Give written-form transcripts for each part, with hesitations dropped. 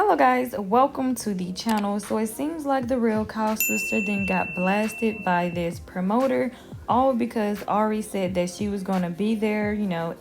Hello guys, welcome to the channel. So it seems like the real Kyle sister then got blasted by this promoter, all because Ari said that she was going to be there,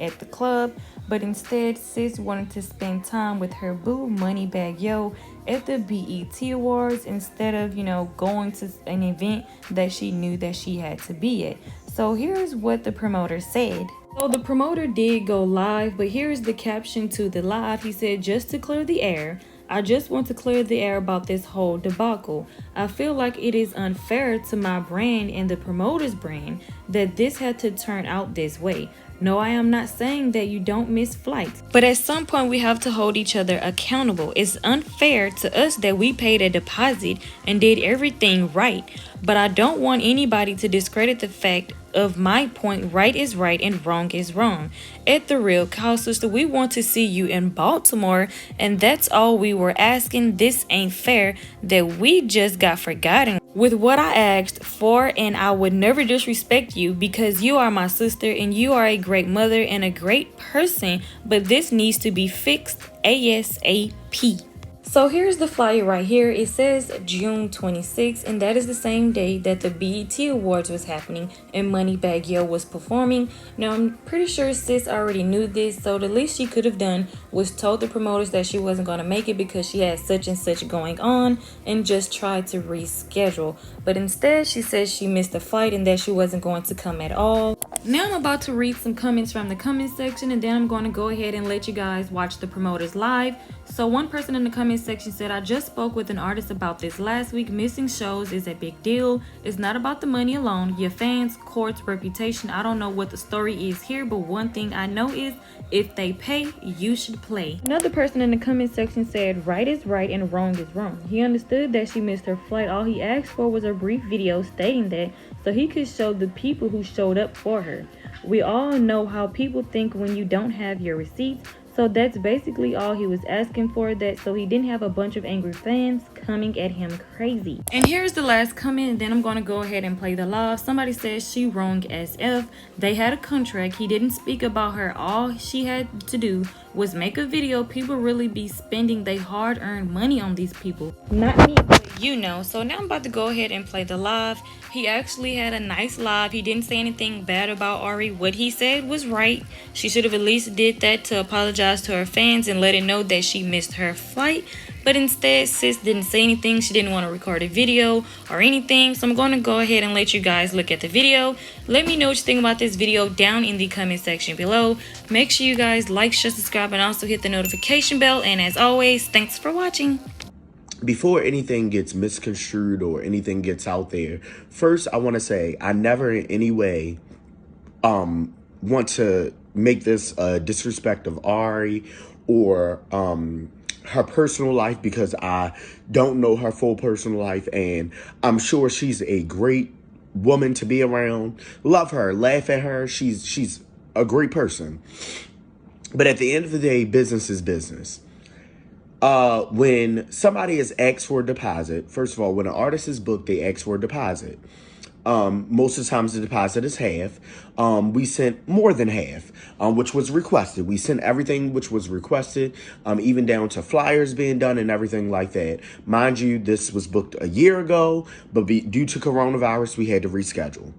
at the club, but instead sis wanted to spend time with her boo Moneybag Yo at the BET Awards instead of, going to an event that she knew that she had to be at. So here's what the promoter said. So the promoter did go live, but here's the caption to the live. He said, "Just to clear the air, I just want to clear the air about this whole debacle. I feel like it is unfair to my brand and the promoter's brand that this had to turn out this way. No, I am not saying that you don't miss flights, but at some point we have to hold each other accountable. It's unfair to us that we paid a deposit and did everything right, but I don't want anybody to discredit the fact of my point. Right is right and wrong is wrong. At TheRealKyleSister, we want to see you in Baltimore, and that's all we were asking. This ain't fair that we just got forgotten with what I asked for, and I would never disrespect you because you are my sister and you are a great mother and a great person, but this needs to be fixed ASAP." So here's the flyer right here. It says June 26th, and that is the same day that the BET Awards was happening and Moneybag Yo was performing. Now, I'm pretty sure sis already knew this, so the least she could have done was told the promoters that she wasn't going to make it because she had such and such going on and just tried to reschedule. But instead, she says she missed the flight and that she wasn't going to come at all. Now I'm about to read some comments from the comment section, and then I'm going to go ahead and let you guys watch the promoters live. So one person in the comment section said, "I just spoke with an artist about this last week. Missing shows is a big deal. It's not about the money alone. Your fans, courts, reputation. I don't know what the story is here, but one thing I know is if they pay, you should play." Another person in the comment section said, "Right is right and wrong is wrong. He understood that she missed her flight. All he asked for was a brief video stating that so he could show the people who showed up for her. We all know how people think when you don't have your receipts. So that's basically all he was asking for, that so he didn't have a bunch of angry fans coming at him crazy." And here's the last comment, and then I'm going to go ahead and play the live. Somebody says, "She wrong as F. They had a contract. He didn't speak about her. All she had to do was make a video. People really be spending their hard-earned money on these people. Not me, but you know." So now I'm about to go ahead and play the live. He actually had a nice live. He didn't say anything bad about Ari. What he said was right. She should have at least did that to apologize to her fans and let it know that she missed her flight. But instead, sis didn't say anything. She didn't want to record a video or anything. So I'm going to go ahead and let you guys look at the video. Let me know what you think about this video down in the comment section below. Make sure you guys like, share, subscribe, and also hit the notification bell. And as always, thanks for watching. Before anything gets misconstrued or anything gets out there, first I want to say I never in any way want to make this a disrespect of Ari or her personal life, because I don't know her full personal life, and I'm sure she's a great woman to be around. Love her, laugh at her. She's a great person. But at the end of the day, business is business. When somebody is asked for a deposit, first of all, when an artist is booked, they ask for a deposit. Most of the times the deposit is half. We sent more than half, which was requested. We sent everything which was requested, even down to flyers being done and everything like that. Mind you, this was booked a year ago, but due to coronavirus, we had to reschedule.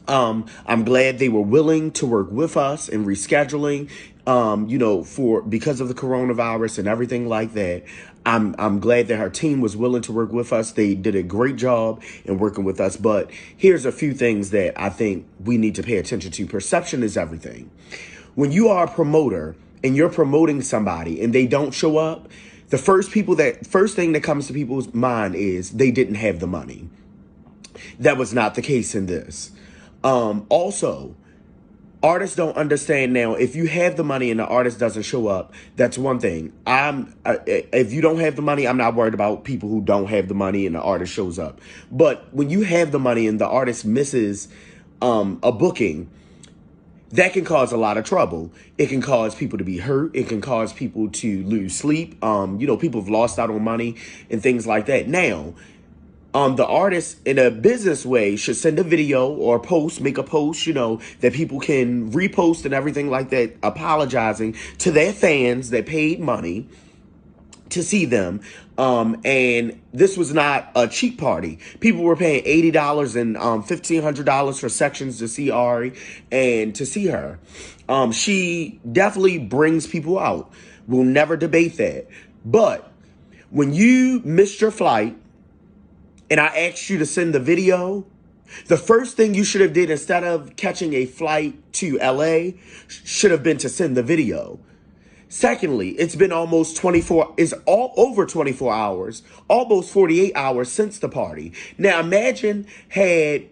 I'm glad they were willing to work with us in rescheduling, because of the coronavirus and everything like that. I'm glad that her team was willing to work with us. They did a great job in working with us. But here's a few things that I think we need to pay attention to. Perception is everything. When you are a promoter and you're promoting somebody and they don't show up, the first thing that comes to people's mind is they didn't have the money. That was not the case in this. Also, artists don't understand now, if you have the money and the artist doesn't show up, that's one thing. If you don't have the money, I'm not worried about people who don't have the money and the artist shows up. But when you have the money and the artist misses a booking, that can cause a lot of trouble. It can cause people to be hurt. It can cause people to lose sleep. People have lost out on money and things like that. Now, the artist in a business way should send a video or make a post, that people can repost and everything like that, apologizing to their fans that paid money to see them. And this was not a cheap party. People were paying $80 and $1,500 for sections to see Ari and to see her. She definitely brings people out. We'll never debate that. But when you missed your flight and I asked you to send the video, the first thing you should have did instead of catching a flight to LA should have been to send the video. Secondly, it's been it's all over 24 hours, almost 48 hours since the party. Now imagine had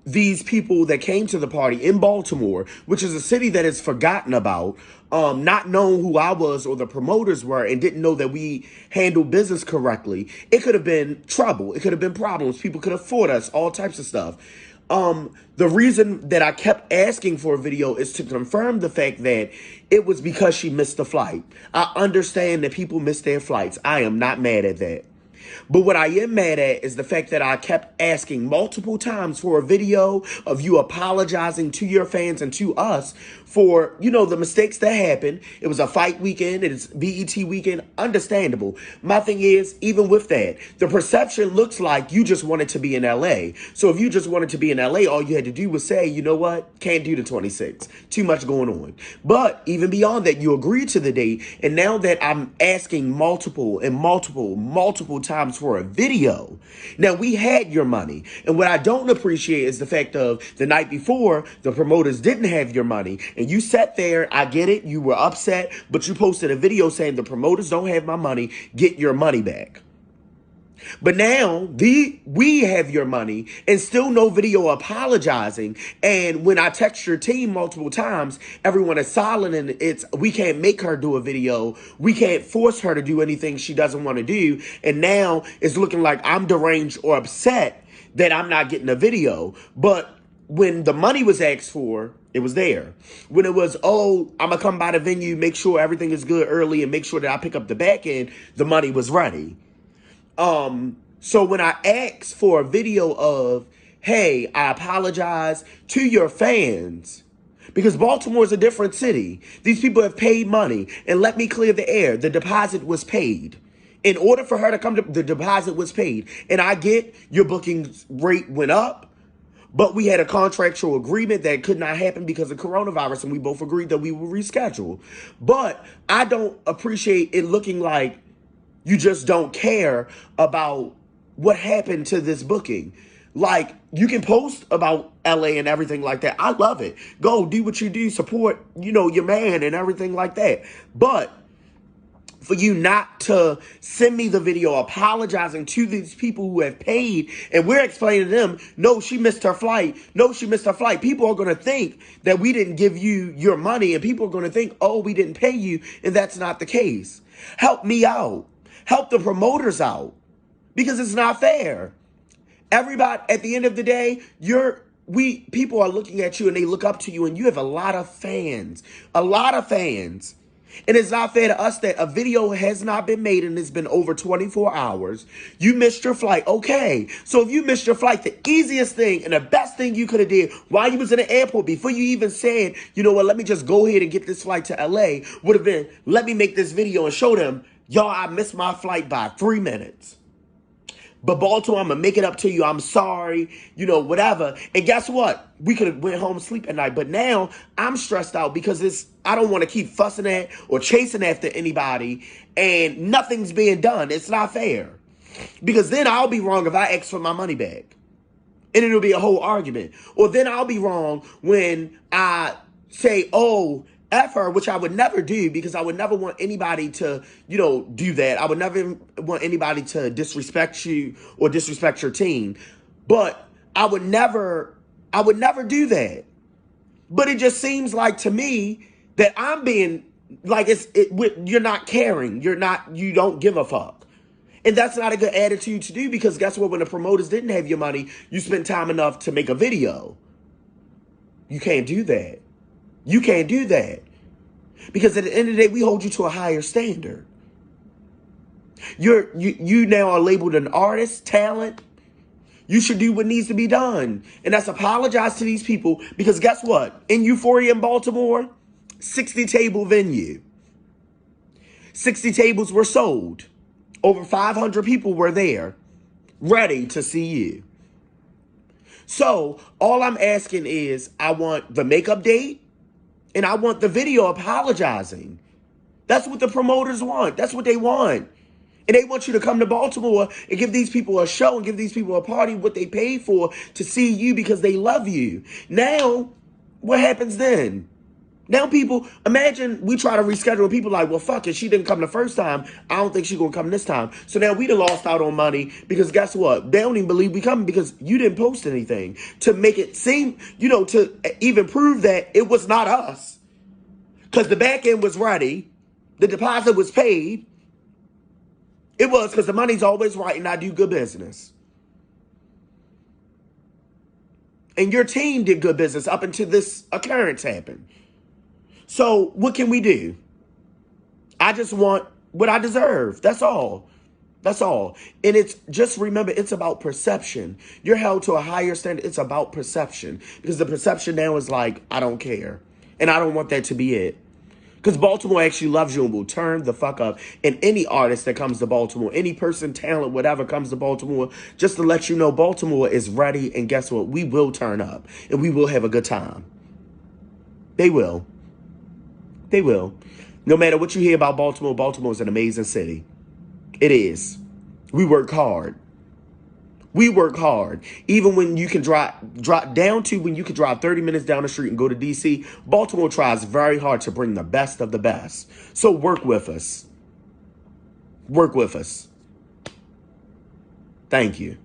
these people that came to the party in Baltimore, which is a city that is forgotten about, not known who I was or the promoters were and didn't know that we handled business correctly, it could have been trouble. It could have been problems. People could have fought us, all types of stuff. The reason that I kept asking for a video is to confirm the fact that it was because she missed the flight. I understand that people miss their flights. I am not mad at that. But what I am mad at is the fact that I kept asking multiple times for a video of you apologizing to your fans and to us for, the mistakes that happened. It was a fight weekend. It's BET weekend. Understandable. My thing is, even with that, the perception looks like you just wanted to be in LA. So if you just wanted to be in LA, all you had to do was say, you know what? Can't do the 26. Too much going on. But even beyond that, you agreed to the date. And now that I'm asking multiple times for a video, now we had your money. And what I don't appreciate is the fact of the night before, the promoters didn't have your money. And you sat there, I get it, you were upset, but you posted a video saying the promoters don't have my money, get your money back. But now we have your money and still no video apologizing. And when I text your team multiple times, everyone is silent and we can't make her do a video. We can't force her to do anything she doesn't want to do. And now it's looking like I'm deranged or upset that I'm not getting a video. But when the money was asked for, it was there. When it was, I'm going to come by the venue, make sure everything is good early and make sure that I pick up the back end, the money was ready. So when I asked for a video of, hey, I apologize to your fans, because Baltimore is a different city. These people have paid money, and let me clear the air. The deposit was paid. In order for her to come the deposit was paid. And I get your booking rate went up, but we had a contractual agreement that could not happen because of coronavirus, and we both agreed that we would reschedule. But I don't appreciate it looking like you just don't care about what happened to this booking. Like, you can post about LA and everything like that. I love it. Go do what you do. Support, your man and everything like that. But for you not to send me the video apologizing to these people who have paid, and we're explaining to them, no, she missed her flight. No, she missed her flight. People are going to think that we didn't give you your money, and people are going to think, we didn't pay you, and that's not the case. Help me out. Help the promoters out, because it's not fair. Everybody, at the end of the day, people are looking at you and they look up to you, and you have a lot of fans. And it's not fair to us that a video has not been made and it's been over 24 hours. You missed your flight. Okay. So if you missed your flight, the easiest thing and the best thing you could have did while you was in the airport, before you even said, you know what, let me just go ahead and get this flight to LA, would have been, let me make this video and show them, y'all, I missed my flight by 3 minutes. But Baltimore, I'm going to make it up to you. I'm sorry, whatever. And guess what? We could have went home and sleep at night. But now I'm stressed out because I don't want to keep fussing at or chasing after anybody and nothing's being done. It's not fair. Because then I'll be wrong if I ask for my money back. And it'll be a whole argument. Or then I'll be wrong when I say, F her, which I would never do, because I would never want anybody to, do that. I would never want anybody to disrespect you or disrespect your team. But I would never do that. But it just seems like to me that I'm being like, you're not caring. You don't give a fuck. And that's not a good attitude to do, because guess what? When the promoters didn't have your money, you spent time enough to make a video. You can't do that. You can't do that. Because at the end of the day, we hold you to a higher standard. You now are labeled an artist, talent. You should do what needs to be done. And that's apologize to these people, because guess what? In Euphoria in Baltimore, 60 table venue. 60 tables were sold. Over 500 people were there, ready to see you. So all I'm asking is, I want the makeup date and I want the video apologizing. That's what the promoters want. That's what they want. And they want you to come to Baltimore and give these people a show and give these people a party, what they paid for, to see you because they love you. Now, what happens then? Now people, imagine we try to reschedule, people like, well, fuck it, she didn't come the first time. I don't think she's going to come this time. So now we done lost out on money because guess what? They don't even believe we coming because you didn't post anything to make it seem, to even prove that it was not us. Because the back end was ready. The deposit was paid. It was because the money's always right and I do good business. And your team did good business up until this occurrence happened. So what can we do? I just want what I deserve. That's all. That's all. And it's just remember, it's about perception. You're held to a higher standard. It's about perception. Because the perception now is like, I don't care. And I don't want that to be it. Because Baltimore actually loves you and will turn the fuck up. And any artist that comes to Baltimore, any person, talent, whatever comes to Baltimore, just to let you know, Baltimore is ready. And guess what? We will turn up. And we will have a good time. They will. They will. No matter what you hear about Baltimore, Baltimore is an amazing city. It is. We work hard. We work hard. Even when you can drop down to when you can drive 30 minutes down the street and go to D.C., Baltimore tries very hard to bring the best of the best. So work with us. Work with us. Thank you.